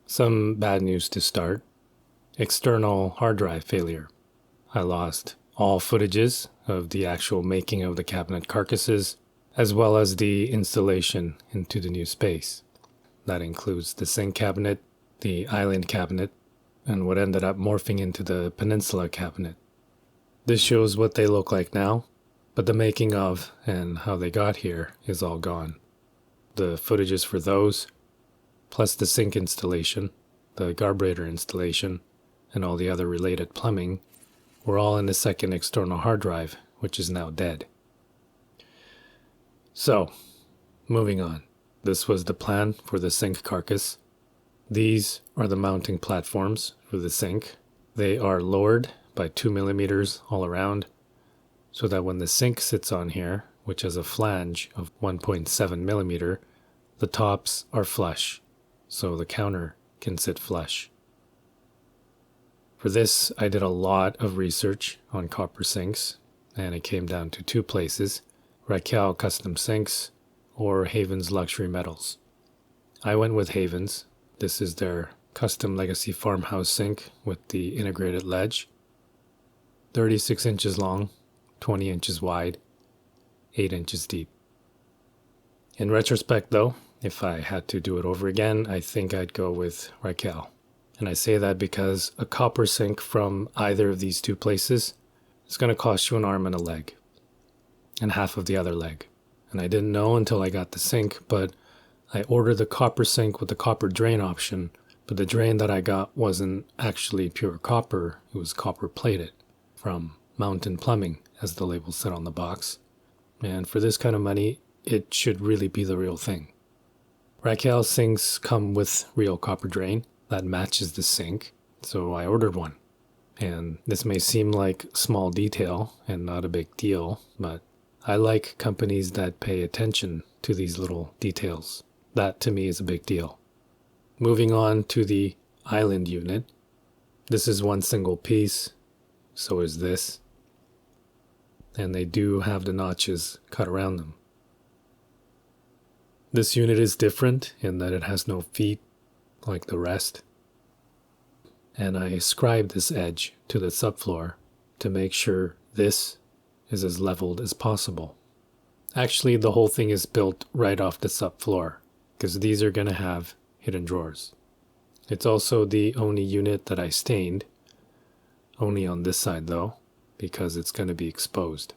Some bad news to start. External hard drive failure. I lost all footages of the actual making of the cabinet carcasses, as well as the installation into the new space. That includes the sink cabinet, the island cabinet, and what ended up morphing into the peninsula cabinet. This shows what they look like now, but the making of and how they got here is all gone. The footages for those, plus the sink installation, the carburetor installation, and all the other related plumbing, were all in the second external hard drive, which is now dead. So, moving on. This was the plan for the sink carcass. These are the mounting platforms for the sink. They are lowered by 2 millimeters all around, so that when the sink sits on here, which has a flange of 1.7 millimeter, the tops are flush, so the counter can sit flush. For this, I did a lot of research on copper sinks, and it came down to two places, Raquel Custom Sinks or Haven's Luxury Metals. I went with Haven's. This is their custom legacy farmhouse sink with the integrated ledge. 36 inches long, 20 inches wide, 8 inches deep. In retrospect though, if I had to do it over again, I think I'd go with Raquel. And I say that because a copper sink from either of these two places is going to cost you an arm and a leg, and half of the other leg. And I didn't know until I got the sink, but I ordered the copper sink with the copper drain option, but the drain that I got wasn't actually pure copper, it was copper plated from Mountain Plumbing, as the label said on the box. And for this kind of money, it should really be the real thing. Raquel sinks come with real copper drain that matches the sink, so I ordered one. And this may seem like small detail and not a big deal, but I like companies that pay attention to these little details. That to me is a big deal. Moving on to the island unit. This is one single piece, so is this. And they do have the notches cut around them. This unit is different in that it has no feet like the rest. And I scribed this edge to the subfloor to make sure this is as leveled as possible. Actually, the whole thing is built right off the subfloor, because these are going to have hidden drawers. It's also the only unit that I stained, only on this side though, because it's going to be exposed.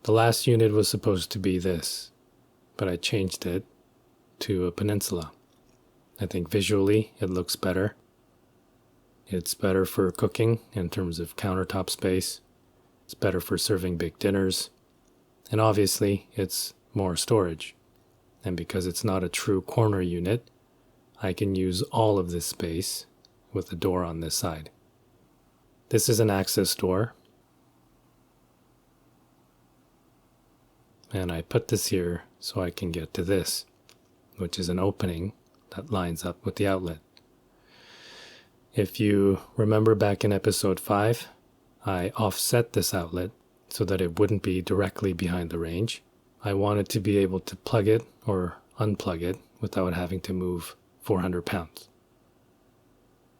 The last unit was supposed to be this, but I changed it to a peninsula. I think visually it looks better. It's better for cooking in terms of countertop space. It's better for serving big dinners. And obviously, it's more storage. And because it's not a true corner unit, I can use all of this space with the door on this side. This is an access door. And I put this here so I can get to this, which is an opening that lines up with the outlet. If you remember back in episode 5, I offset this outlet so that it wouldn't be directly behind the range. I wanted to be able to plug it or unplug it without having to move 400 pounds.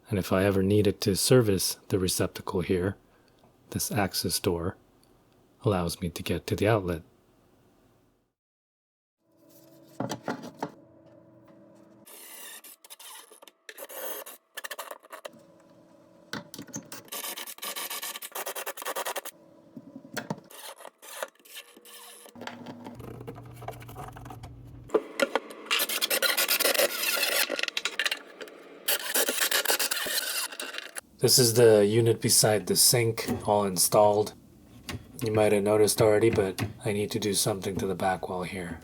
And if I ever needed to service the receptacle here, this access door allows me to get to the outlet. This is the unit beside the sink, all installed. You might have noticed already, but I need to do something to the back wall here.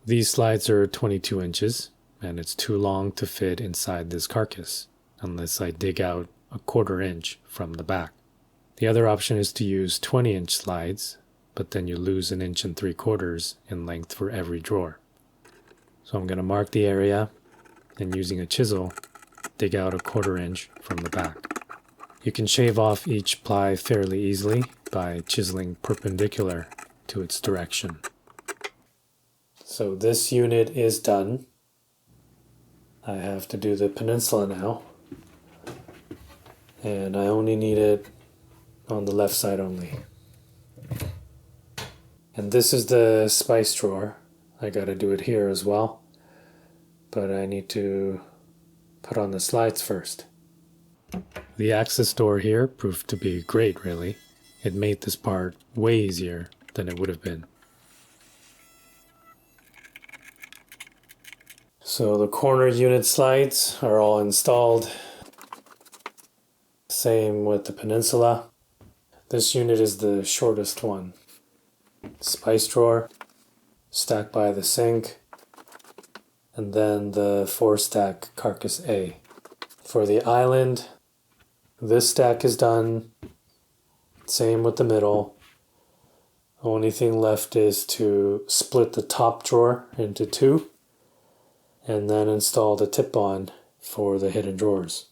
These slides are 22 inches, and it's too long to fit inside this carcass, unless I dig out a 1/4 inch from the back. The other option is to use 20-inch slides, but then you lose 1 3/4 inches in length for every drawer. So I'm going to mark the area, and using a chisel, dig out a 1/4 inch from the back. You can shave off each ply fairly easily by chiseling perpendicular to its direction. So this unit is done. I have to do the peninsula now. And I only need it on the left side only. And this is the spice drawer. I gotta do it here as well. But I need to put on the slides first. The access door here proved to be great, really. It made this part way easier than it would have been. So the corner unit slides are all installed. Same with the peninsula. This unit is the shortest one. Spice drawer, stacked by the sink, and then the 4-stack carcass A. For the island, this stack is done. Same with the middle. Only thing left is to split the top drawer into two and then install the tip-on for the hidden drawers.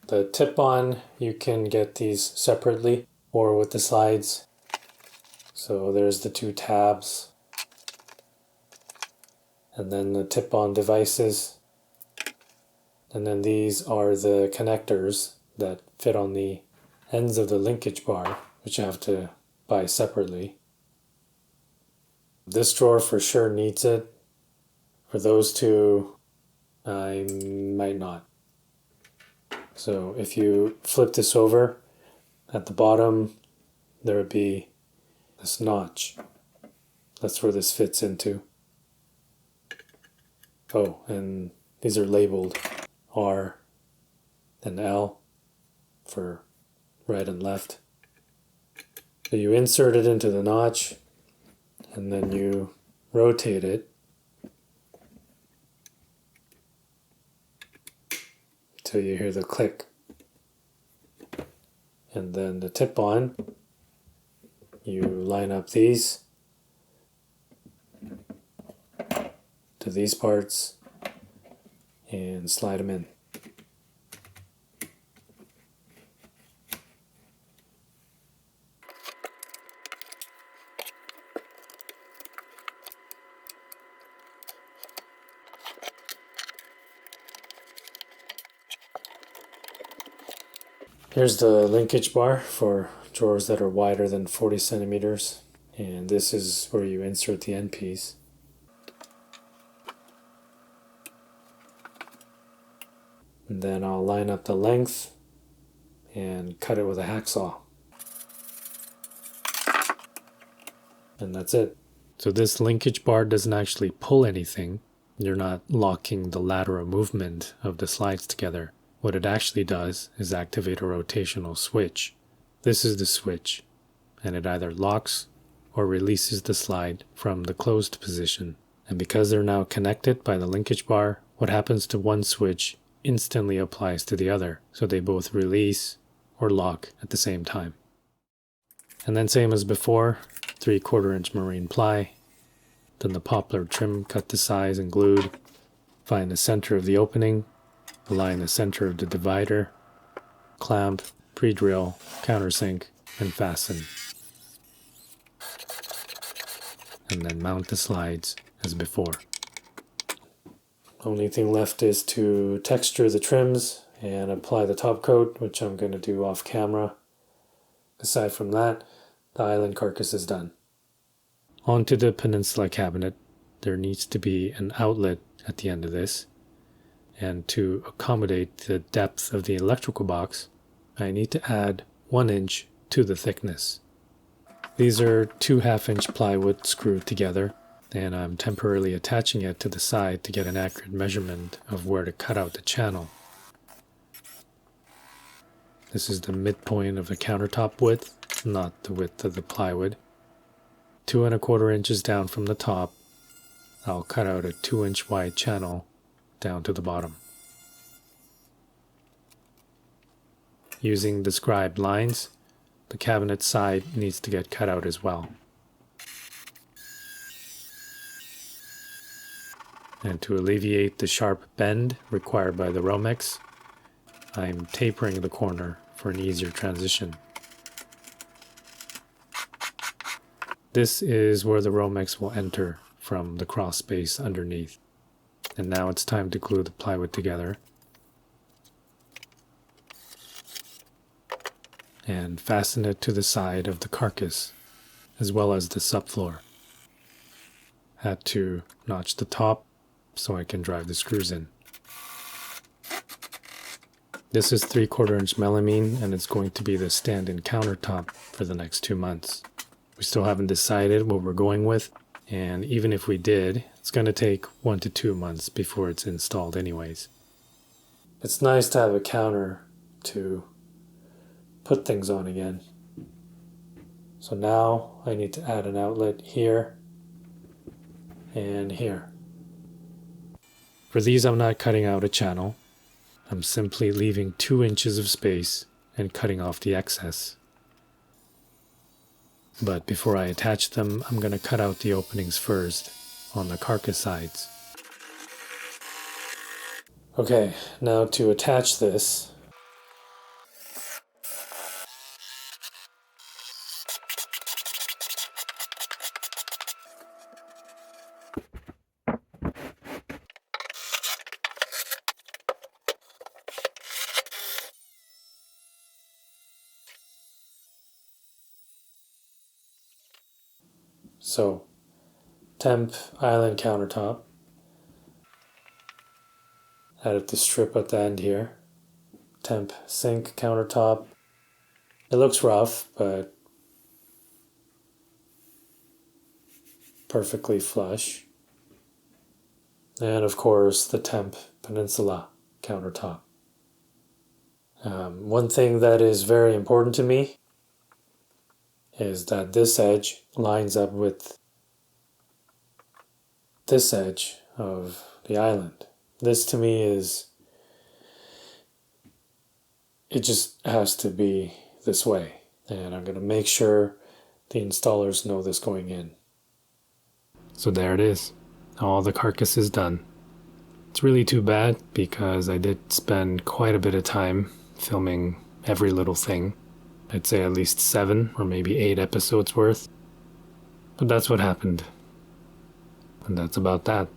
The tip-on, you can get these separately or with the slides. So there's the two tabs. And then the tip-on devices. And then these are the connectors that fit on the ends of the linkage bar, which you have to buy separately. This drawer for sure needs it. For those two, I might not. So if you flip this over, at the bottom there would be this notch. That's where this fits into. Oh, and these are labeled R and L for right and left. So you insert it into the notch and then you rotate it till you hear the click. And then the tip on, you line up these to these parts and slide them in. Here's the linkage bar for drawers that are wider than 40 centimeters, and this is where you insert the end piece. And then I'll line up the length and cut it with a hacksaw. And that's it. So this linkage bar doesn't actually pull anything. You're not locking the lateral movement of the slides together. What it actually does is activate a rotational switch. This is the switch, and it either locks or releases the slide from the closed position. And because they're now connected by the linkage bar, what happens to one switch instantly applies to the other, so they both release or lock at the same time. And then same as before, 3/4 inch marine ply, then the poplar trim cut to size and glued. Find the center of the opening, align the center of the divider, clamp, pre-drill, countersink, and fasten. And then mount the slides as before. Only thing left is to texture the trims and apply the top coat, which I'm going to do off camera. Aside from that, the island carcass is done. Onto the peninsula cabinet. There needs to be an outlet at the end of this. And to accommodate the depth of the electrical box, I need to add 1 inch to the thickness. These are 2 1/2-inch plywood screwed together, and I'm temporarily attaching it to the side to get an accurate measurement of where to cut out the channel. This is the midpoint of the countertop width, not the width of the plywood. 2 1/4 inches down from the top, I'll cut out a 2-inch wide channel down to the bottom. Using the scribed lines, the cabinet side needs to get cut out as well. And to alleviate the sharp bend required by the Romex, I'm tapering the corner for an easier transition. This is where the Romex will enter from the cross space underneath. And now it's time to glue the plywood together. And fasten it to the side of the carcass, as well as the subfloor. Had to notch the top so I can drive the screws in. This is 3/4 inch melamine, and it's going to be the stand-in countertop for the next 2 months. We still haven't decided what we're going with, and even if we did, it's going to take 1 to 2 months before it's installed anyways. It's nice to have a counter to put things on again. So now I need to add an outlet here and here. For these, I'm not cutting out a channel. I'm simply leaving 2 inches of space and cutting off the excess. But before I attach them, I'm going to cut out the openings first on the carcass sides. Okay, now to attach this, so temp island countertop, added the strip at the end here, temp sink countertop. It looks rough, but perfectly flush. And of course the temp peninsula countertop. One thing that is very important to me is that this edge lines up with this edge of the island. This to me is, it just has to be this way. And I'm going to make sure the installers know this going in. So there it is. All the carcass is done. It's really too bad because I did spend quite a bit of time filming every little thing. I'd say at least 7 or maybe 8 episodes worth. But that's what happened. And that's about that.